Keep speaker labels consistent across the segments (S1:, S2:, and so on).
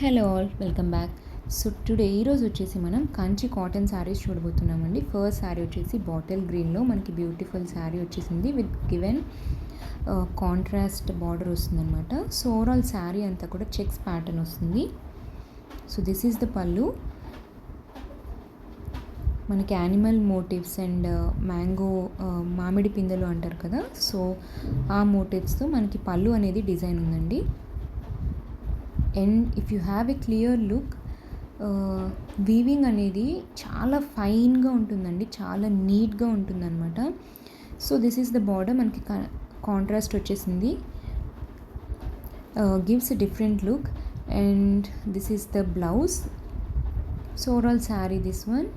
S1: Hello all, welcome back. So today ఈరోజు వచ్చేసి మనం కంచి కాటన్ శారీస్ చూడబోతున్నామండి. ఫస్ట్ శారీ వచ్చేసి బాటిల్ గ్రీన్లో మనకి బ్యూటిఫుల్ శారీ వచ్చేసింది విత్ గివెన్ కాంట్రాస్ట్ బార్డర్ వస్తుందన్నమాట. సో ఓవరాల్ శారీ అంతా కూడా చెక్స్ ప్యాటర్న్ వస్తుంది. సో దిస్ ఈజ్ ద పళ్ళు. మనకి యానిమల్ మోటివ్స్ అండ్ మ్యాంగో మామిడి పిందెలు అంటారు కదా, సో ఆ మోటివ్స్తో మనకి పళ్ళు అనేది డిజైన్ ఉందండి. And if you have a clear look, weaving అనేది చాలా ఫైన్గా ఉంటుందండి, చాలా నీట్గా ఉంటుందన్నమాట. So this is the border, మనకి కాంట్రాస్ట్ వచ్చేసింది, gives a different look. And this is the blouse. So overall sari this one.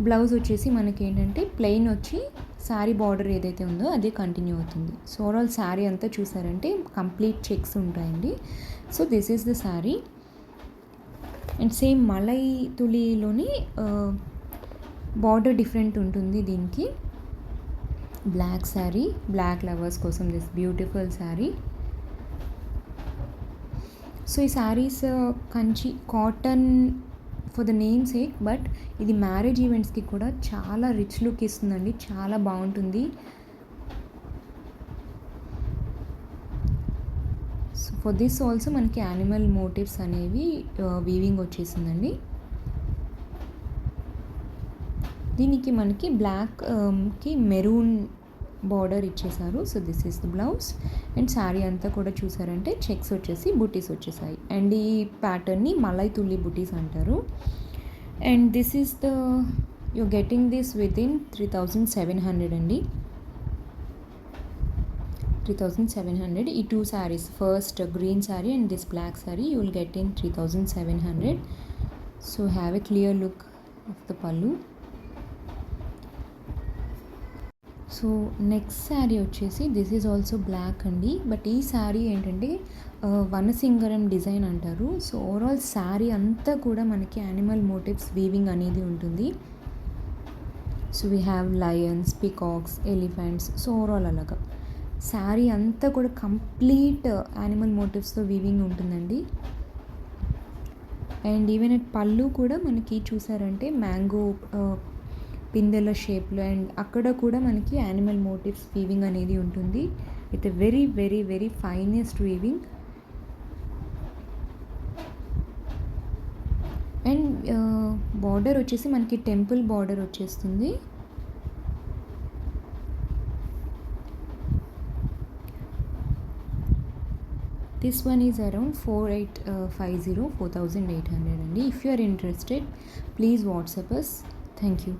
S1: Blouse వచ్చేసి మనకి ఏంటంటే ప్లెయిన్ వచ్చి శారీ బార్డర్ ఏదైతే ఉందో అదే కంటిన్యూ అవుతుంది. సో ఓవరాల్ శారీ అంతా చూసారంటే కంప్లీట్ చెక్స్ ఉంటాయండి. So this is the sari. And same మలై తులిలోని బార్డర్ డిఫరెంట్ ఉంటుంది దీనికి. బ్లాక్ శారీ, బ్లాక్ లవర్స్ కోసం దిస్ బ్యూటిఫుల్ శారీ. సో ఈ saris Kanchi cotton for the name sake, but ఇది మ్యారేజ్ ఈవెంట్స్కి కూడా చాలా రిచ్ లుక్ ఇస్తుందండి, చాలా బాగుంటుంది. సో ఫర్ దిస్ ఆల్సో మనకి యానిమల్ మోటివ్స్ అనేవి వీవింగ్ వచ్చేసిందండి. దీనికి మనకి బ్లాక్కి మెరూన్ బార్డర్ ఇచ్చేసారు. So this is the blouse. And sari అంతా కూడా చూసారంటే చెక్స్ వచ్చేసి బుటీస్ వచ్చేసాయి. అండ్ ఈ ప్యాటర్న్ని మలై తుల్లి బుటీస్ అంటారు. And this is the you getting this with in 3700 అండి. 3700. ఈ two saris, first green sari and this black sari, you will get in 3700. So have a clear look of the పళ్ళు. సో నెక్స్ట్ శారీ వచ్చేసి దిస్ ఈజ్ ఆల్సో బ్లాక్ అండి, but ఈ శారీ ఏంటంటే వనసింగరం design అంటారు. So overall sari అంతా కూడా మనకి యానిమల్ మోటివ్స్ వీవింగ్ అనేది ఉంటుంది. So we have Lions, peacocks, elephants. So overall అలాగా శారీ అంతా కూడా కంప్లీట్ యానిమల్ మోటివ్స్తో వీవింగ్ ఉంటుందండి. అండ్ ఈవెన్ అట్ పళ్ళు కూడా మనకి చూసారంటే మ్యాంగో పిందెల షేప్లో, అండ్ అక్కడ కూడా మనకి యానిమల్ మోటివ్స్ వీవింగ్ అనేది ఉంటుంది. With very very very finest weaving. And border వచ్చేసి మనకి టెంపుల్ బార్డర్ వచ్చేస్తుంది. దిస్ వన్ ఈజ్ అరౌండ్ 4850 4800 అండి. If you are interested, please WhatsApp us. Thank you.